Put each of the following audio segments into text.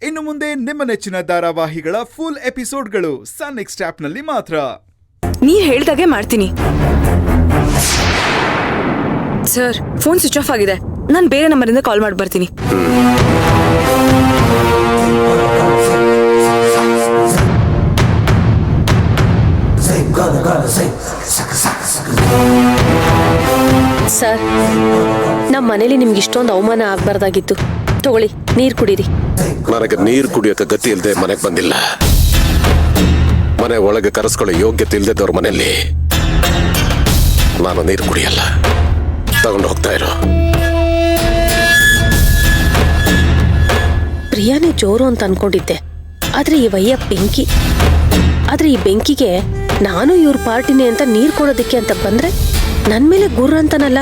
ಇನ್ನು ಮುಂದೆ ನಿಮ್ಮ ನೆಚ್ಚಿನ ಧಾರಾವಾಹಿಗಳ ಫುಲ್ ಎಪಿಸೋಡ್ಗಳು ಸನ್ ನೆಕ್ಸ್ಟ್ ಆಪ್ನಲ್ಲಿ ಮಾತ್ರ. ನೀ ಹೇಳ್ದಾಗೆ ಮಾಡ್ತೀನಿ. ಸರ್, ಫೋನ್ ಸ್ವಿಚ್ ಆಫ್ ಆಗಿದೆ. ನಾನು ಬೇರೆ ನಂಬರಿಂದ ಕಾಲ್ ಮಾಡಿ ಬರ್ತೀನಿ. ಸರ್, ನಮ್ಮ ಮನೇಲಿ ನಿಮ್ಗೆ ಇಷ್ಟೊಂದು ಅವಮಾನ ಆಗ್ಬಾರ್ದಾಗಿತ್ತು. ತಗೊಳ್ಳಿ, ನೀರು ಕುಡೀರಿ. ನನಗೆ ನೀರು ಕುಡಿಯೋಕೆ ಗತಿ ಇಲ್ಲದೆ ಮನೆಗೆ ಬಂದಿಲ್ಲ. ಮನೆ ಒಳಗೆ ಕರೆಸ್ಕೊಳ್ಳೋ ಯೋಗ್ಯತೆ ಇಲ್ಲದವ್ರ ಮನೆಯಲ್ಲಿ ನಾನು ನೀರು ಕುಡಿಯಲ್ಲ. ತಗೊಂಡು ಹೋಗ್ತಾ ಇರೋ. ಪ್ರಿಯಾನೇ ಜೋರು ಅಂತ ಅನ್ಕೊಂಡಿದ್ದೆ, ಆದ್ರೆ ಈ ವಯ್ಯ ಬೆಂಕಿ. ಆದ್ರೆ ಈ ಬೆಂಕಿಗೆ ನಾನು ಇವ್ರ ಪಾರ್ಟಿನೇ ಅಂತ ನೀರು ಕೊಡೋದಕ್ಕೆ ಅಂತ ಬಂದ್ರೆ ನನ್ ಮೇಲೆ ಗುರ್ರ ಅಂತನಲ್ಲ.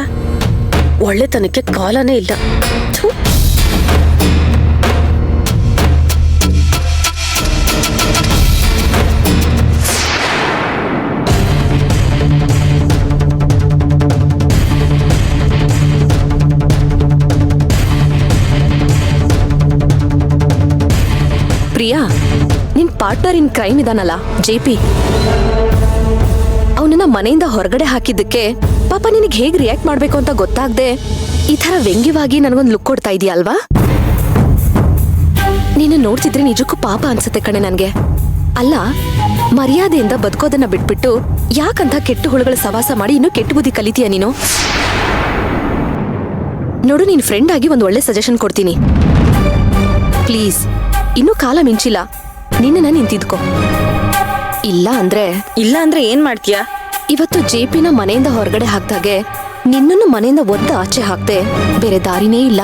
ಒಳ್ಳೆತನಕ್ಕೆ ಕಾಲನೇ ಇಲ್ಲ. ಥು. ಪ್ರಿಯಾ, ನಿನ್ ಪಾರ್ಟ್ನರ್ ಇನ್ ಕ್ರೈಮ್ ಇದಾನಲ್ಲ JP, ಅವನನ್ನ ಮನೆಯಿಂದ ಹೊರಗಡೆ ಹಾಕಿದ್ದಕ್ಕೆ ಪಾಪ ನಿನಗೆ ಹೇಗ್ ರಿಯಾಕ್ಟ್ ಮಾಡ್ಬೇಕು ಅಂತ ಗೊತ್ತಾಗ್ದೆ ಈ ತರ ವ್ಯಂಗ್ಯವಾಗಿ ನನಗೊಂದು ಲುಕ್ ಕೊಡ್ತಾ ಇದೀಯ ಅಲ್ವಾ? ನೀನು ನೋಡ್ತಿದ್ರೆ ನಿಜಕ್ಕೂ ಪಾಪ ಅನ್ಸುತ್ತೆ ಕಣೆ ನನ್ಗೆ. ಅಲ್ಲ, ಮರ್ಯಾದೆಯಿಂದ ಬದುಕೋದನ್ನ ಬಿಟ್ಬಿಟ್ಟು ಯಾಕಂತ ಕೆಟ್ಟ ಹುಳುಗಳ ಸವಾಸ ಮಾಡಿ ಇನ್ನೂ ಕೆಟ್ಟ ಬುದ್ಧಿ ಕಲಿತೀಯ ನೀನು? ನೋಡು, ನೀನ್ ಫ್ರೆಂಡ್ ಆಗಿ ಒಂದು ಒಳ್ಳೆ ಸಜೆಷನ್ ಕೊಡ್ತೀನಿ. ಪ್ಲೀಸ್, ಇನ್ನೂ ಕಾಲ ಮಿಂಚಿಲ್ಲ, ನಿನ್ನ ನಿಂತಿದ್ಕೋ. ಇಲ್ಲ ಅಂದ್ರೆ ಏನ್ ಮಾಡ್ತೀಯಾ? ಇವತ್ತು JPನ ಮನೆಯಿಂದ ಹೊರಗಡೆ ಹಾಕ್ದಾಗೆ ನಿನ್ನನ್ನು ಮನೆಯಿಂದ ಒದ್ದು ಆಚೆ ಹಾಕ್ದೆ ಬೇರೆ ದಾರಿನೇ ಇಲ್ಲ.